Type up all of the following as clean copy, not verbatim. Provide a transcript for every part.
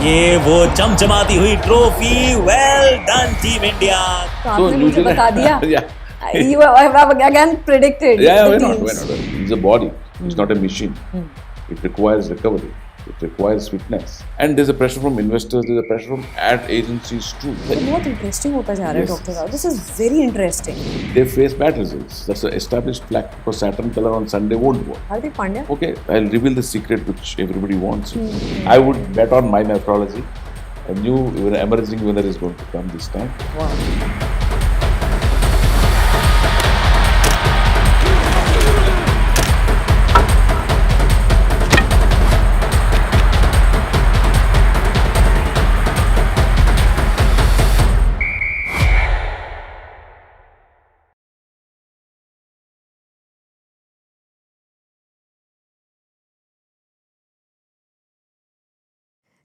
ये वो चमचमाती हुई trophy, well done team India. तो आपने मुझे बता दिया. Yeah. You have again predicted. Yeah, the why not? teams. Why not? It's a body. It's not a machine. It requires recovery. It requires fitness. And there's a pressure from investors. There's a pressure from ad agencies too. तो बहुत interesting होता जा रहा है Yes. Doctor Rao. This is very interesting. They face bad results. That's an established fact. Because Saturn color on Sunday won't work. Hardik Pandya. Okay, I'll reveal the secret which everybody wants. I would bet on my astrology. A new emerging winner is going to come this time. Wow.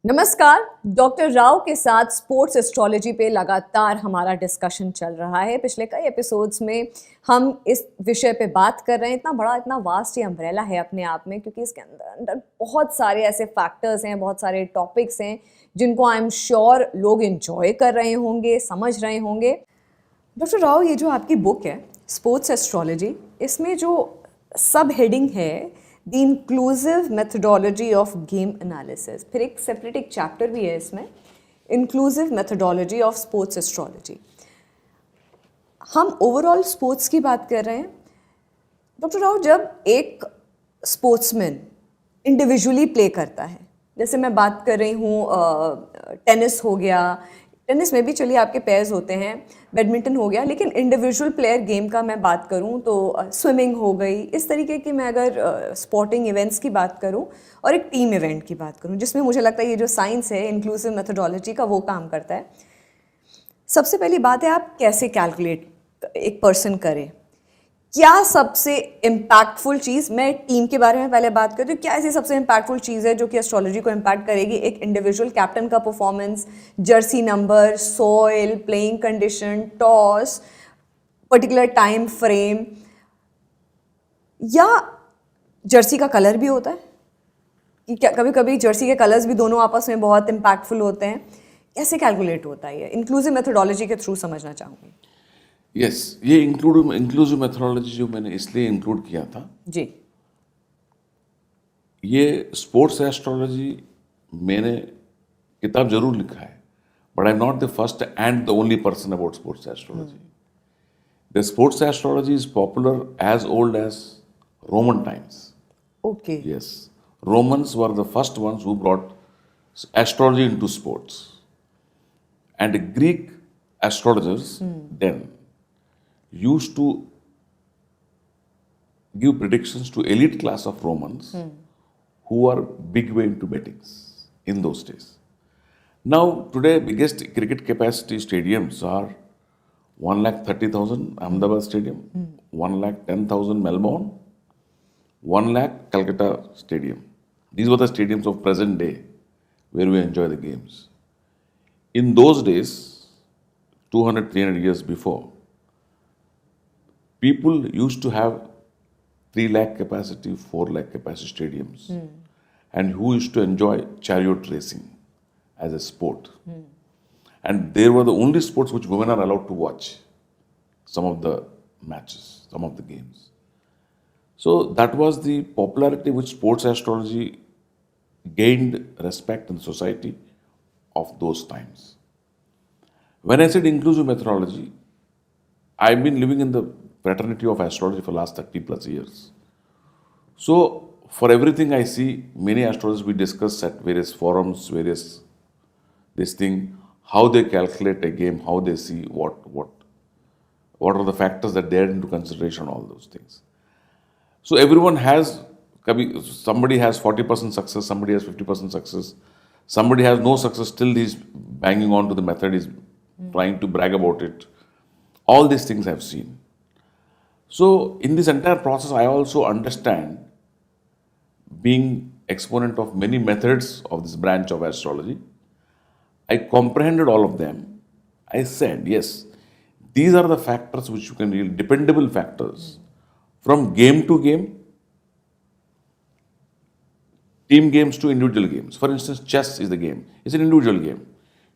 नमस्कार. Doctor Rao के साथ sports astrology पे लगातार हमारा discussion चल रहा है. पिछले कई एपिसोड्स में हम इस विषय पे बात कर रहे हैं. इतना बड़ा, इतना वास्ट ये अम्ब्रेला है अपने आप में, क्योंकि इसके अंदर बहुत सारे ऐसे फैक्टर्स हैं, बहुत सारे टॉपिक्स हैं जिनको आई एम श्योर लोग एंजॉय कर रहे होंगे, समझ रहे होंगे. डॉक्टर राव, ये जो आपकी बुक है स्पोर्ट्स एस्ट्रोलॉजी, इसमें जो सब हेडिंग है the inclusive methodology of game analysis, फिर एक सेपरेट एक चैप्टर भी है इसमें, inclusive methodology of sports astrology. हम ओवरऑल स्पोर्ट्स की बात कर रहे हैं. डॉक्टर राव, जब एक स्पोर्ट्समैन इंडिविजुअली प्ले करता है, जैसे मैं बात कर रही हूँ टेनिस हो गया, टेनिस में भी चलिए आपके पेयर्स होते हैं, बैडमिंटन हो गया, लेकिन इंडिविजुअल प्लेयर गेम का मैं बात करूं तो स्विमिंग हो गई. इस तरीके की मैं अगर स्पोर्टिंग इवेंट्स की बात करूं और एक टीम इवेंट की बात करूं, जिसमें मुझे लगता है ये जो साइंस है इंक्लूसिव मेथडोलॉजी का, वो काम करता है. सबसे पहली बात है, आप कैसे कैलकुलेट एक पर्सन करे, क्या सबसे इम्पैक्टफुल चीज़, मैं टीम के बारे में पहले बात करती हूँ, क्या ऐसी सबसे इम्पैक्टफुल चीज़ है जो कि एस्ट्रोलॉजी को इम्पैक्ट करेगी? एक इंडिविजुअल कैप्टन का performance, Jersey number, soil, playing condition, toss, particular time frame, या जर्सी का कलर भी होता है कि क्या कभी कभी जर्सी के कलर्स भी दोनों आपस में बहुत इम्पैक्टफुल होते हैं? कैसे कैलकुलेट होता है ये? इंक्लूसिव मेथडोलॉजी के थ्रू समझना चाहूँगी. यस, ये इंक्लूसिव मेथोडोलॉजी जो मैंने इसलिए इंक्लूड किया था जी. ये स्पोर्ट्स एस्ट्रोलॉजी मैंने किताब जरूर लिखा है, but I am not the first and the only person about sports astrology. The sports astrology is popular as old as Roman times. Okay. Yes, Romans were the first ones who brought astrology into sports. And the Greek astrologers then used to give predictions to elite class of Romans who are big way into bettings in those days. Now, today, biggest cricket capacity stadiums are 1,30,000 Ahmedabad Stadium, 1,10,000 Melbourne, 1 lakh Calcutta Stadium. These were the stadiums of present day where we enjoy the games. In those days, 200, 300 years before, people used to have 3 lakh capacity, 4 lakh capacity stadiums, and who used to enjoy chariot racing as a sport. And they were the only sports which women are allowed to watch some of the matches, some of the games. So that was the popularity which sports astrology gained respect in society of those times. When I said inclusive methodology, I've been living in the fraternity of astrology for the last 30 plus years. So for everything I see, many astrologers we discuss at various forums, various this thing, how they calculate a game, how they see what are the factors that they are into consideration, all those things. So everyone has, somebody has 40% success, somebody has 50% success, somebody has no success, still he's banging on to the method, he's trying to brag about it. All these things I've seen. So in this entire process, I also understand, being exponent of many methods of this branch of astrology, I comprehended all of them. I said, yes, these are the factors which you can really, dependable factors. From game to game, team games to individual games. For instance, chess is the game. It's an individual game.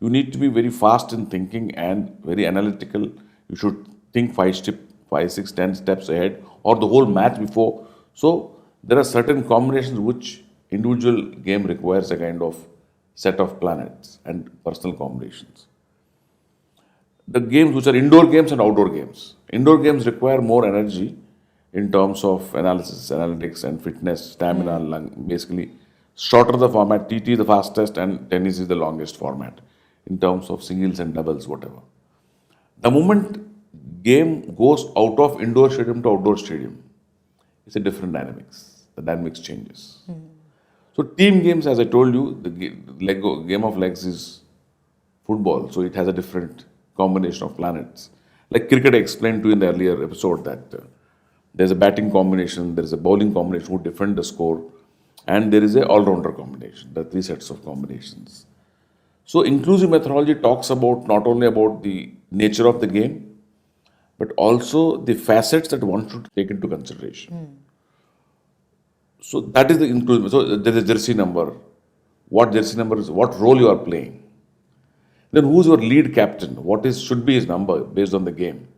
You need to be very fast in thinking and very analytical. You should think 5, 6, 10 steps ahead or the whole match before. So there are certain combinations which individual game requires a kind of set of planets and personal combinations. The games which are indoor games and outdoor games. Indoor games require more energy in terms of analysis, analytics, and fitness, stamina, basically. Shorter the format, TT is the fastest, and tennis is the longest format in terms of singles and doubles, whatever. The moment game goes out of indoor stadium to outdoor stadium, it's a different dynamics. The dynamics changes. So team games, as I told you, the game of legs is football, so it has a different combination of planets. Like cricket, I explained to you in the earlier episode that there's a batting combination, there's a bowling combination who defend the score, and there is a all-rounder combination, the 3 sets of combinations. So inclusive methodology talks about not only about the nature of the game, but also the facets that one should take into consideration. So that is the inclusive. So there is a jersey number. What jersey number is, what role you are playing. Then who's your lead captain? What is should be his number based on the game.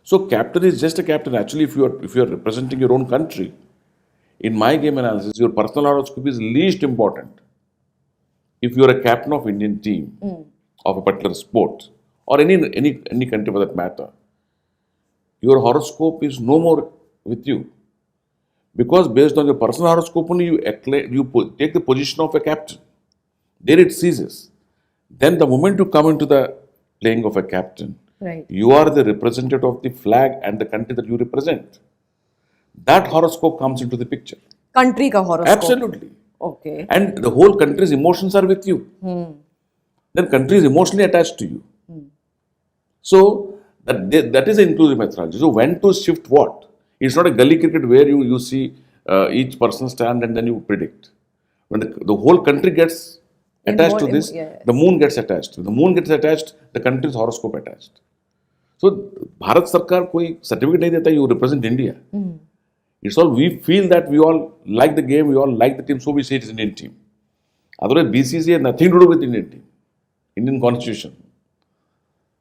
So captain is just a captain. Actually, if you are representing your own country, in my game analysis, your personal horoscope is least important. If you are a captain of Indian team of a particular sport or any country for that matter, your horoscope is no more with you, because based on your personal horoscope only you take the position of a captain. There it ceases. Then the moment you come into the playing of a captain, Right. you are the representative of the flag and the country that you represent. That horoscope comes into the picture. Country ka horoscope. Absolutely. Okay. And the whole country's emotions are with you. Then country is emotionally attached to you. So that is an inclusive methodology. So when to shift what? It's not a gully cricket where you see each person stand and then you predict. When the whole country gets attached to this, the moon gets attached. When the moon gets attached, the country's horoscope attached. So Bharat Sarkar koi certificate nahi deta, you represent India. It's all, we feel that we all like the game, we all like the team, so we say it is Indian team. Otherwise, BCCI has nothing to do with Indian team, Indian constitution.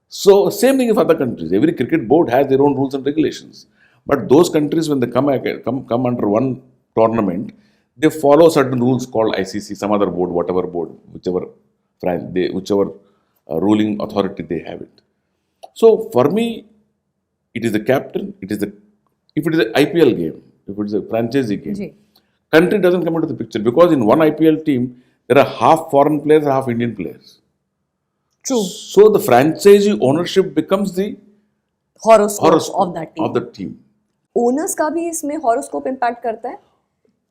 So same thing with other countries. Every cricket board has their own rules and regulations. But those countries, when they come under one tournament, they follow certain rules called ICC, some other board, whatever board, whichever ruling authority they have it. So for me, it is the captain. If it is an IPL game, if it is a franchisee game, country doesn't come into the picture, because in one IPL team there are half foreign players, half Indian players. True. So the franchisee ownership becomes the horoscope of that team. Of the team. Owners का भी इसमें horoscope impact करता है,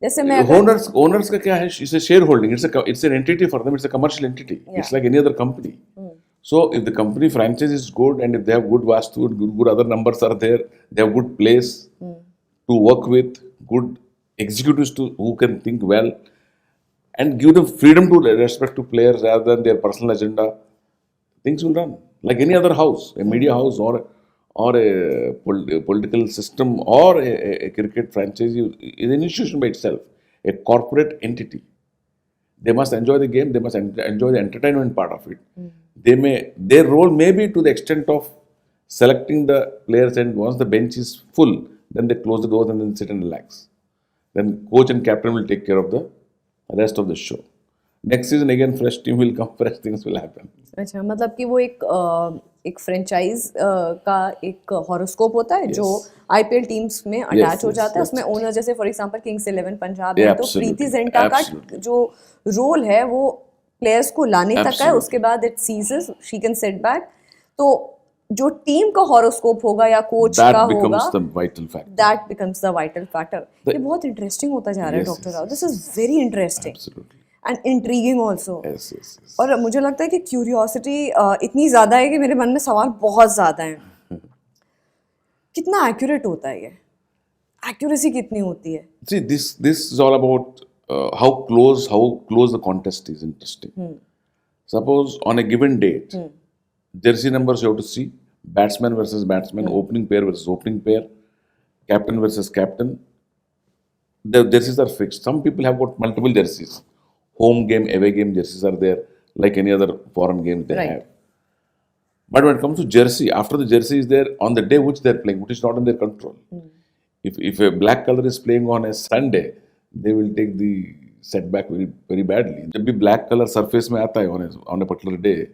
जैसे मैं owners का क्या है? It's a shareholding. It's an entity for them. It's a commercial entity. It's like any other company. So if the company franchise is good and if they have good vastu and good other numbers are there, they have good place to work with, good executives who can think well, and give them freedom to respect to players rather than their personal agenda, things will run like any other house, a media house or a political system or a cricket franchise is an institution by itself, a corporate entity. They must enjoy the game, they must enjoy the entertainment part of it. Their role may be to the extent of selecting the players, and once the bench is full, then they close the doors and then sit and relax. Then coach and captain will take care of the rest of the show. Next season again fresh team will come, fresh things will happen. अच्छा, मतलब कि वो एक franchise का एक horoscope होता है जो आईपीएल टीम्स में अटैच हो जाता है, उसमें ओनर जैसे फॉर एग्जांपल किंग्स 11 पंजाब है, तो प्रीति जिंटा का जो रोल है वो प्लेयर्स को लाने तक का है, उसके बाद it ceases, she can set back. तो जो टीम का हॉरोस्कोप होगा या कोच का होगा, that becomes the vital factor. ये बहुत इंटरेस्टिंग होता जा रहा है doctor Rao. This is very interesting and intriguing also. और मुझे लगता है कि क्यूरियोसिटी इतनी ज़्यादा है कि मेरे मन में सवाल बहुत ज़्यादा हैं. कितना एक्यूरेट होता है ये? एक्यूरेसी कितनी होती है? See, this is all about how close the contest is. Interesting. Suppose on a given date, jersey numbers you have to see, batsman versus batsman, opening pair versus opening pair, captain versus captain, the jerseys are fixed. Some people have got multiple jerseys. Home game, away game jerseys are there, like any other foreign game they Right. have. But when it comes to jersey, after the jersey is there on the day which they're playing, which is not in their control. If a black color is playing on a Sunday, they will take the setback very very badly. जब भी black color surface में आता है on a particular day,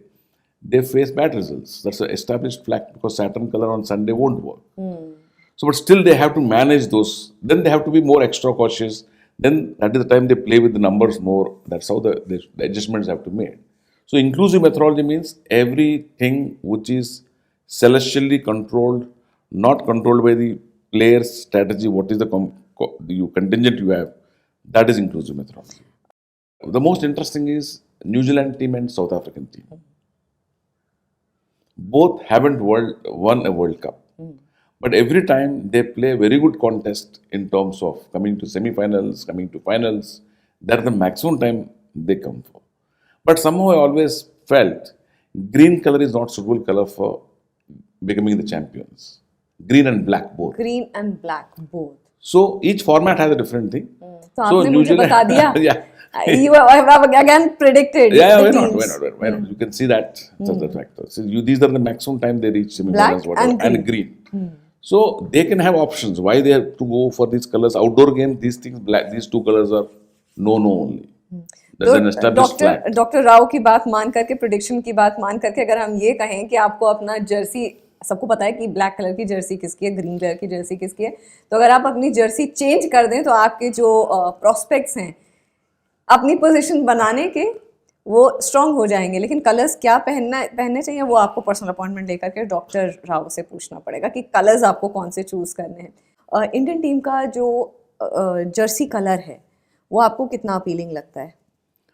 they face bad results. That's an established fact because Saturn color on Sunday won't work. So, but still they have to manage those. Then they have to be more extra cautious. Then that is the time they play with the numbers more. That's how the adjustments have to be made. So, inclusive methodology means everything which is celestially controlled, not controlled by the player's strategy. What is the contingent you have? That is inclusive methodology. The most interesting is New Zealand team and South African team. Both haven't won a World Cup. But every time they play a very good contest in terms of coming to semi-finals, coming to finals, that's the maximum time they come for. But somehow I always felt green color is not suitable color for becoming the champions. Green and black both. Green and black both. So each format has a different thing. तो आपने मुझे बता दिया. Yeah. You have again predicted. Yeah, the why not? teams. Why not? You can see that. Such a factor. So these are the maximum time they reach semi-finals, Black whatever, and green. So they can have options. Why they have to go for these colors? Outdoor game, these things, black, these two colors are no only. That's an established fact. Doctor Rao की बात मान करके, prediction की बात मान करके, अगर हम ये कहें कि आपको अपना जर्सी, सबको पता है कि ब्लैक कलर की जर्सी किसकी है, ग्रीन कलर की जर्सी किसकी है, तो अगर आप अपनी जर्सी चेंज कर दें तो आपके जो प्रोस्पेक्ट्स हैं अपनी पोजीशन बनाने के, वो स्ट्रांग हो जाएंगे. लेकिन कलर्स क्या पहनने चाहिए वो आपको पर्सनल अपॉइंटमेंट लेकर के डॉक्टर राव से पूछना पड़ेगा कि कलर्स आपको कौन से चूज करने हैं. इंडियन टीम का जो जर्सी कलर है वो आपको कितना अपीलिंग लगता है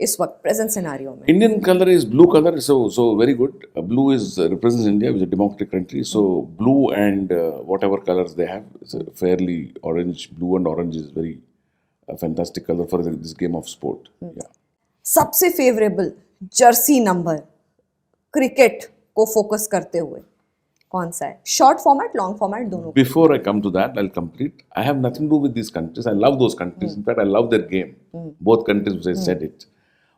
इस वक्त प्रेजेंट सिनेरियो में? Indian color is blue color, so very good. Blue is represents India, which is a democratic country. So blue and whatever colors they have, it's a fairly orange. Blue and orange is very fantastic color for this game of sport. Yeah. सबसे favourable Jersey number cricket को focus करते हुए कौन सा है? Short format, long format, दोनों? Before I come to that, I'll complete. I have nothing to do with these countries. I love those countries. In fact, I love their game. Both countries, which I said it.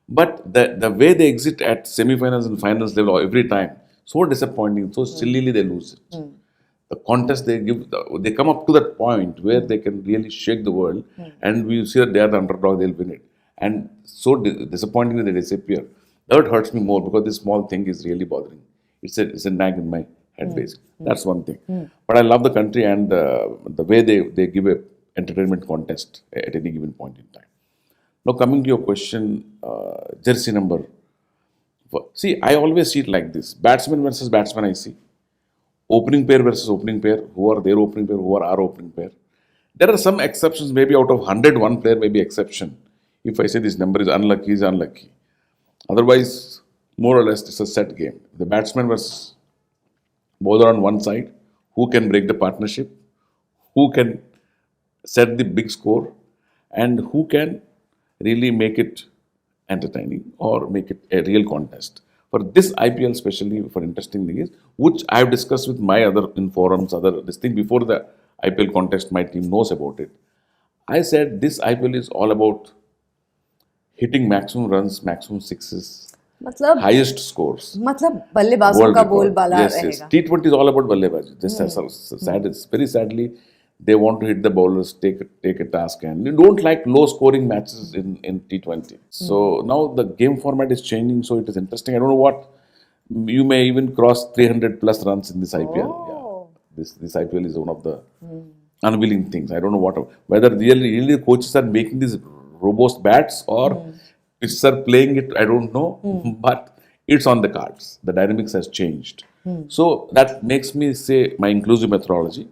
But the way they exit at semi-finals and finals level every time, so disappointing. So sillily they lose it. The contest they give, they come up to that point where they can really shake the world, and we see that they are the underdog. They'll win it, and so disappointingly they disappear. That hurts me more because this small thing is really bothering. It's a nag in my head, basically. That's one thing. But I love the country and the way they give a entertainment contest at any given point in time. Now coming to your question, jersey number. See, I always see it like this: batsman versus batsman. I see opening pair versus opening pair. Who are their opening pair? Who are our opening pair? There are some exceptions. Maybe out of 100, one player may be exception. If I say this number is unlucky, is unlucky. Otherwise, more or less, it's a set game. The batsman versus bowler on one side. Who can break the partnership? Who can set the big score? And who can really make it entertaining or make it a real contest. For this IPL especially, for interesting thing is, which I have discussed with my other in forums, this thing before the IPL contest, my team knows about it. I said this IPL is all about hitting maximum runs, maximum sixes, मतलब highest scores. मतलब बल्लेबाजों World का record. बोलबाला Yes. रहेगा. T20 is all about ballebazi. Just sad. It's very sadly they want to hit the bowlers, take a task, and they don't like low scoring matches in T20. So now the game format is changing, so it is interesting. I don't know what you may even cross 300 plus runs in this IPL. Yeah. This IPL is one of the unwilling things. I don't know whether really the coaches are making these robust bats or pitchers are playing it. I don't know, but it's on the cards. The dynamics has changed. So that makes me say my inclusive methodology.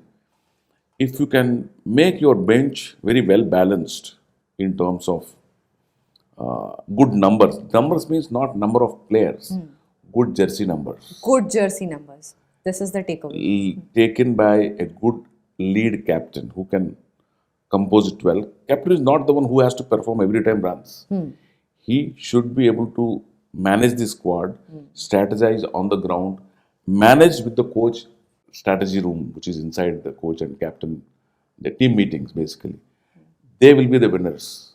If you can make your bench very well balanced in terms of good numbers. Numbers means not number of players. Good jersey numbers. Good jersey numbers. This is the takeaway. Taken by a good lead captain who can compose it well. Captain is not the one who has to perform every time runs. He should be able to manage the squad, strategize on the ground, manage with the coach strategy room, which is inside the coach and captain, the team meetings basically. they will be the winners.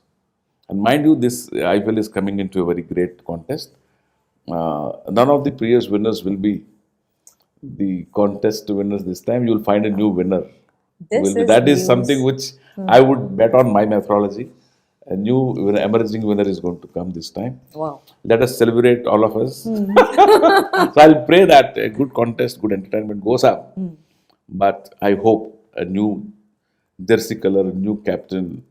And mind you, this IPL is coming into a very great contest. None of the previous winners will be the contest winners this time. You will find a new winner. This is That is news. something which I would bet on my methodology. A new emerging winner is going to come this time. Wow. Let us celebrate, all of us. So I'll pray that a good contest, good entertainment goes up. But I hope a new jersey color, new captain,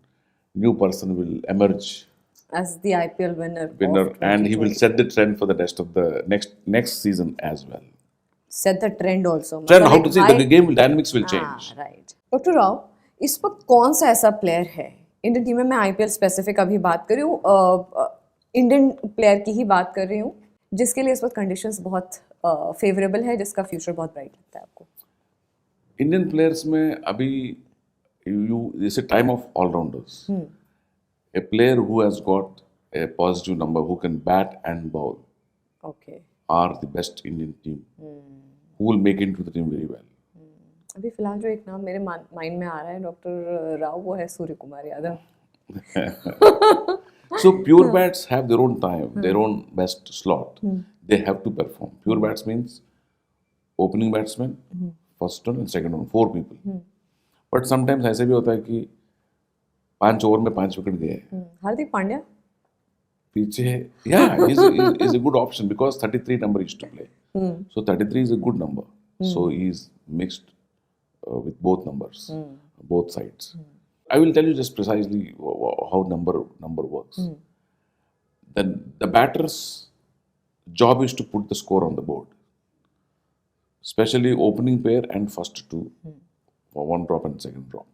new person will emerge As the IPL winner. and he will set the trend for the rest of the next season as well. Set the trend also. Trend, मतलब how एक to say, high- the game dynamics will change. Right doctor Rao, इस वक्त कौन सा ऐसा player है Indian team में, मैं आईपीएल स्पेसिफिक अभी बात कर रही हूँ, इंडियन प्लेयर की ही बात कर रही हूँ, जिसके लिए इस वक्त कंडीशंस बहुत फेवरेबल है, जिसका फ्यूचर बहुत ब्राइट लगता है आपको? इंडियन प्लेयर्स में अभी it's a time of all-rounders. A player who has got a positive number, who can bat and bowl, okay, are the best Indian team, who will make into the team very well. अभी फिलहाल जो एक नाम मेरे mind में आ रहा है doctor Rao, वो है Surya Kumar Yadav. So pure bats have their own time, their own best slot. They have to perform. Pure bats means opening batsman, first one and second one, 4 people. But sometimes ऐसे भी होता है कि 5 ओवर में 5 विकेट गए. हार्दिक पांड्या. पीछे, yeah, is a good option because 33 number is to play. So 33 is a good number. So he's mixed with both numbers, both sides. I will tell you just precisely how number works. Then the batter's job is to put the score on the board, especially opening pair and first two for one drop and second drop.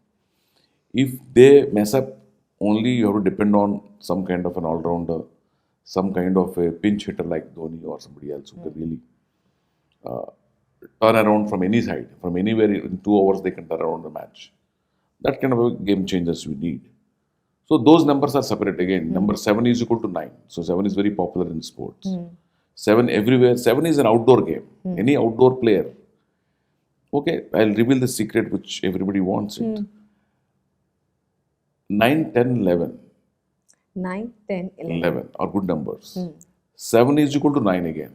If they mess up, only you have to depend on some kind of an all-rounder, some kind of a pinch hitter like Dhoni or somebody else who can really turn around from any side, from anywhere. In 2 hours they can turn around the match. That kind of a game changers we need. So those numbers are separate again. Number 7 is equal to 9. So 7 is very popular in sports. 7 everywhere. 7 is an outdoor game. Any outdoor player. Okay, I'll reveal the secret which everybody wants it. 9, 10, 11. 9, 10, 11. 11 are good numbers. 7 is equal to 9 again.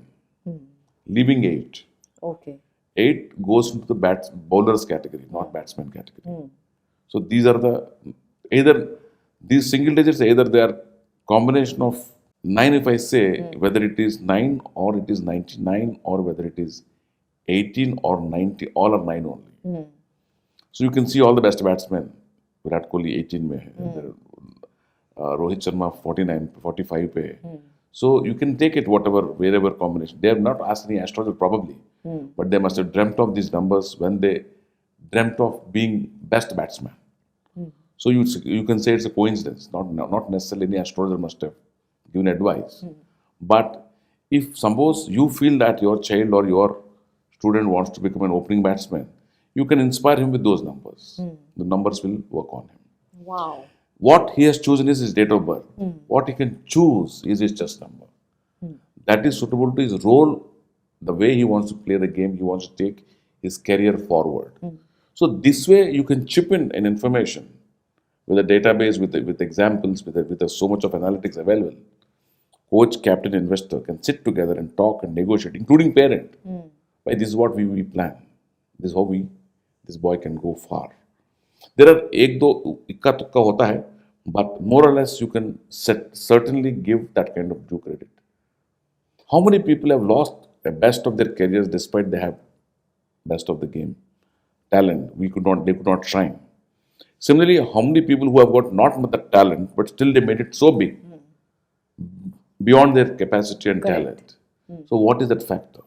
Leaving 8. Okay. 8 goes into the bowlers category, not batsman category. So these are these single digits, either they are combination of 9, if I say, whether it is 9 or it is 99 or whether it is 18 or 90, all are 9 only. So you can see all the best batsmen. Virat Kohli 18 mein hai. Rohit Sharma 49, 45 pe hai. So you can take it wherever combination. They have not asked any astrologer probably, but they must have dreamt of these numbers when they dreamt of being best batsman. So you can say it's a coincidence, not necessarily any astrologer must have given advice. But if suppose you feel that your child or your student wants to become an opening batsman, you can inspire him with those numbers. The numbers will work on him. Wow. What he has chosen is his date of birth. What he can choose is his chess number. That is suitable to his role, the way he wants to play the game, he wants to take his career forward. So this way you can chip in an information with a database, with examples, with so much of analytics available. Coach, captain, investor can sit together and talk and negotiate, including parent. But this is what we plan. This is how this boy can go far. There are ek do ikka tukka hota hai, but more or less you can certainly give that kind of due credit. How many people have lost the best of their careers despite they have best of the game talent? They could not shine. Similarly, how many people who have got not the talent but still they made it so big beyond their capacity and talent? So what is that factor?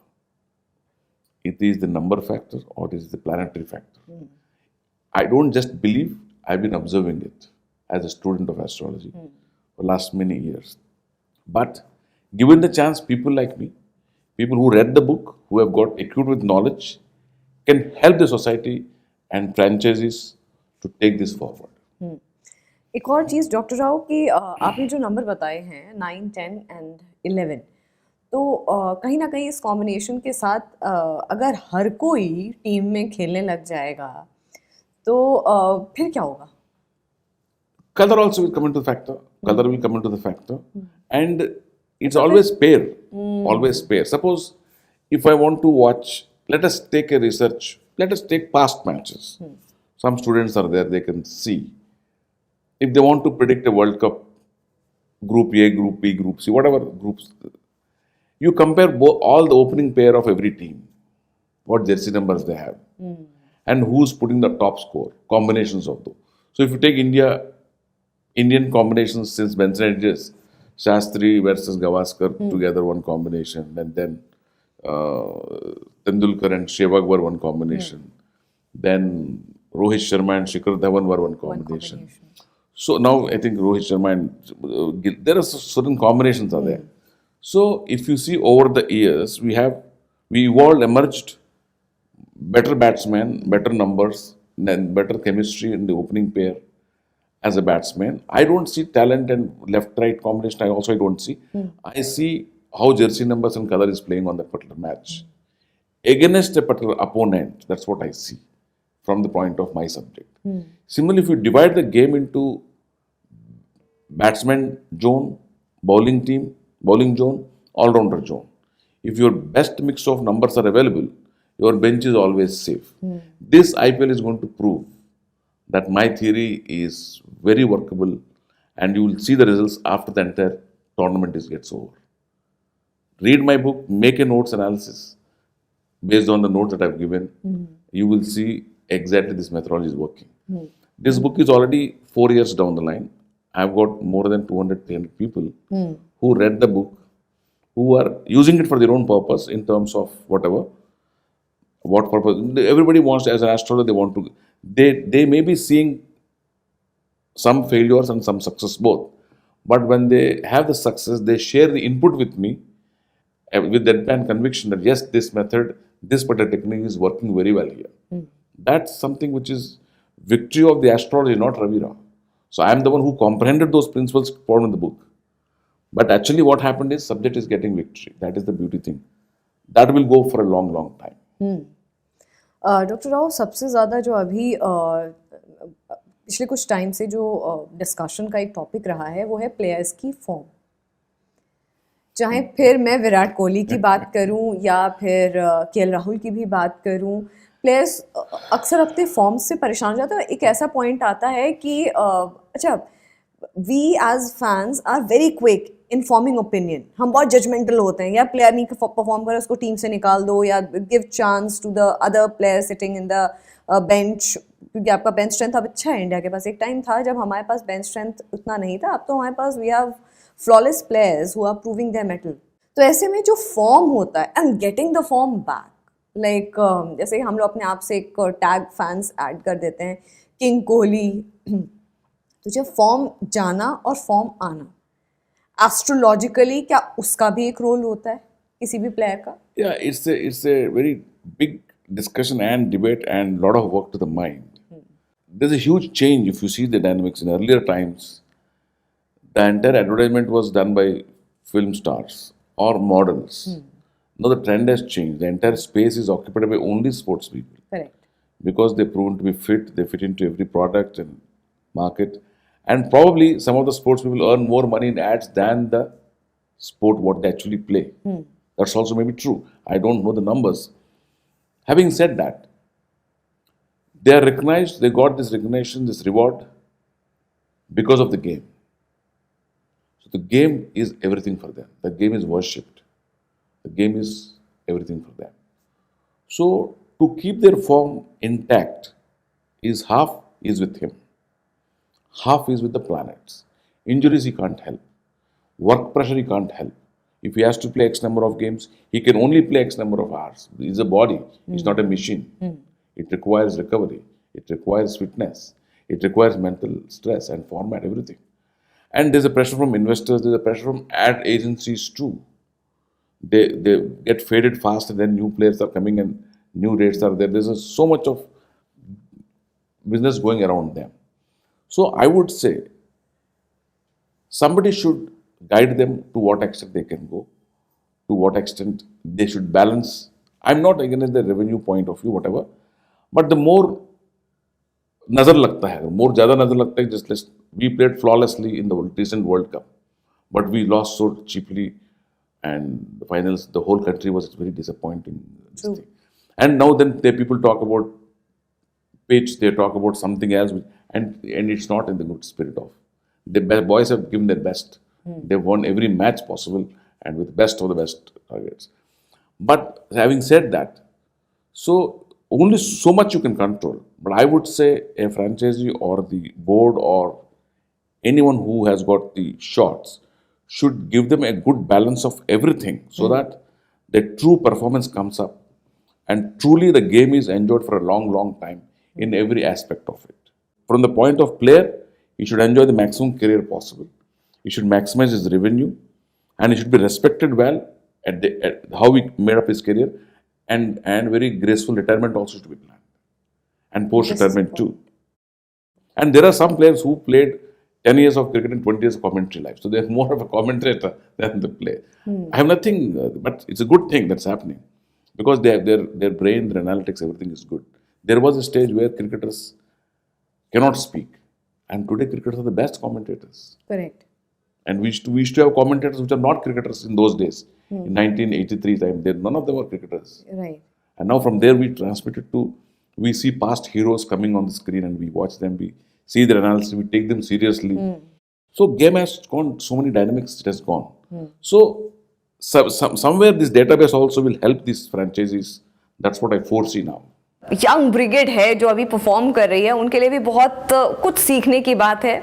It is the number factor or it is the planetary factor. I don't just believe, I've been observing it as a student of astrology for the last many years. But given the chance, people like me, people who read the book, who have got acute with knowledge, can help the society and franchises to take this forward. एक और चीज़ doctor Rao कि आपने जो number बताए हैं 9, 10 and 11, तो कहीं ना कहीं इस कॉम्बिनेशन के साथ अगर हर कोई टीम में खेलने लग जाएगा तो फिर क्या होगा? Color also will come into the factor. Color will come into the factor. And it's always pair. Always pair. Suppose if I want to watch, let us take a research, let us take past matches. Some students are there, they can see. If they want to predict a World Cup, Group A, Group B, Group C, whatever groups, you compare all the opening pair of every team, what jersey numbers they have, and who's putting the top score, combinations of those. So if you take Indian combinations since Benson Hedges, Shastri versus Gavaskar together one combination, and then Tendulkar and Sehwag were one combination. Then Rohit Sharma and Shikhar Dhawan were one combination. So now I think Rohit Sharma and there are certain combinations are there. So if you see over the years, we emerged better batsmen, better numbers, and better chemistry in the opening pair as a batsman. I don't see talent and left-right combination. I don't see. I see how jersey numbers and color is playing on that particular match. Against a particular opponent, that's what I see from the point of my subject. Similarly, if you divide the game into batsman zone, bowling zone, all-rounder zone, if your best mix of numbers are available, your bench is always safe. This IPL is going to prove that my theory is very workable, and you will see the results after the entire tournament gets over. Read my book, make a notes analysis based on the notes that I've given. You will see exactly this methodology is working. This book is already 4 years down the line. I've got more than 200, 300 people who read the book, who are using it for their own purpose in terms of what purpose. Everybody wants, as an astrologer, they may be seeing some failures and some success both. But when they have the success, they share the input with me with that and conviction that yes, this method, this particular technique is working very well here. That's something which is victory of the astrology, not Ravi Rao. So I am the one who comprehended those principles found in the book. But actually what happened is subject is getting victory. That is the beauty thing. That will go for a long, long time. Doctor Rao, सबसे ज़्यादा जो अभी पिछले कुछ time से जो discussion का एक टॉपिक रहा है वो है प्लेयर्स की फॉर्म. चाहे फिर मैं विराट कोहली की बात करूं या फिर केएल राहुल की भी बात करूं, प्लेयर्स अक्सर अपने फॉर्म से परेशान हो जाते हैं. एक ऐसा पॉइंट आता है कि अच्छा, we as fans are very quick in forming opinion. हम बहुत जजमेंटल होते हैं, या प्लेयर नहीं परफॉर्म करे उसको टीम से निकाल दो, या give chance to the other player sitting in the bench, क्योंकि आपका बेंच स्ट्रेंथ अब अच्छा है. इंडिया के पास एक टाइम था जब हमारे पास बेंच स्ट्रेंथ उतना नहीं था. अब तो हमारे पास we have flawless players who are proving their mettle. तो ऐसे में जो फॉर्म होता है and getting the form back, like जैसे हम लोग अपने आप से एक टैग फैंस ऐड कर देते हैं, किंग कोहली. तुझे फॉर्म जाना और फॉर्म आना, एस्ट्रोलॉजिकली क्या उसका भी एक रोल होता है किसी भी प्लेयर का? Yeah, it's a very big discussion and debate and lot of work to the mind. There's a huge change if you see the dynamics. In earlier times, the entire advertisement was done by film stars or models. Now the trend has changed. The entire space is occupied by only sports people. Correct. Because they're proven to be fit, they fit into every product and market. And probably some of the sports people earn more money in ads than the sport what they actually play. That's also maybe true. I don't know the numbers. Having said that, they are recognized, they got this recognition, this reward because of the game. So the game is everything for them. The game is worshipped. The game is everything for them. So to keep their form intact is half is with him. Half is with the planets. Injuries he can't help. Work pressure he can't help. If he has to play X number of games, he can only play X number of hours. He's a body. He's not a machine. It requires recovery. It requires fitness. It requires mental stress and format, everything. And there's a pressure from investors, there's a pressure from ad agencies too. They get faded fast, and then new players are coming and new rates are there. There's so much of business going around them. So I would say somebody should guide them to what extent they can go, to what extent they should balance. I'm not against the revenue point of view, whatever, but the more नजर लगता है, मोर ज़्यादा नजर लगता है. Just we played flawlessly in the recent World Cup, but we lost so cheaply, and the finals, the whole country was very disappointing. True. And now then the people talk about pitch, they talk about something else, and it's not in the good spirit of. The boys have given their best. They've won every match possible and with best of the best targets. But having said that, so only so much you can control. But I would say a franchisee or the board or anyone who has got the shots should give them a good balance of everything so that the true performance comes up and truly the game is enjoyed for a long, long time in every aspect of it. From the point of player, he should enjoy the maximum career possible. He should maximize his revenue and he should be respected well at how he made up his career, and very graceful retirement also to be planned, and post-retirement too. And there are some players who played 10 years of cricket and 20 years of commentary life. So they're more of a commentator than the player. I have nothing, but it's a good thing that's happening because their brain, their analytics, everything is good. There was a stage where cricketers cannot speak. And today cricketers are the best commentators. Correct. And we used to have commentators which are not cricketers in those days. In 1983 time, none of them were cricketers. Right. And now from there we transmitted to, we see past heroes coming on the screen and we watch them, we see their analysis, we take them seriously. So game has gone, so many dynamics it has gone. So somewhere this database also will help these franchises. That's what I foresee now. Young brigade है जो अभी perform कर रही है, उनके लिए भी बहुत कुछ सीखने की बात है.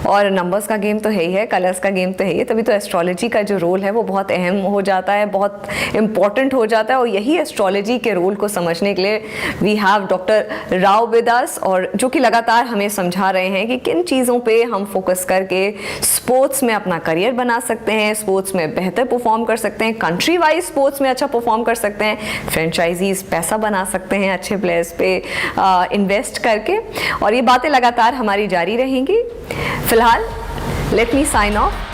और नंबर्स का गेम तो है ही है, कलर्स का गेम तो है ही, तभी तो एस्ट्रोलॉजी का जो रोल है वो बहुत अहम हो जाता है, बहुत इम्पॉर्टेंट हो जाता है. और यही एस्ट्रोलॉजी के रोल को समझने के लिए we have doctor Rao with us, और जो कि लगातार हमें समझा रहे हैं कि किन चीज़ों पे हम फोकस करके स्पोर्ट्स में अपना करियर बना सकते हैं, स्पोर्ट्स में बेहतर परफॉर्म कर सकते हैं, कंट्री वाइज स्पोर्ट्स में अच्छा परफॉर्म कर सकते हैं, फ्रेंचाइजीज पैसा बना सकते हैं अच्छे प्लेयर्स पे इन्वेस्ट करके. और ये बातें लगातार हमारी जारी रहेंगी. फिलहाल लेट मी साइन ऑफ.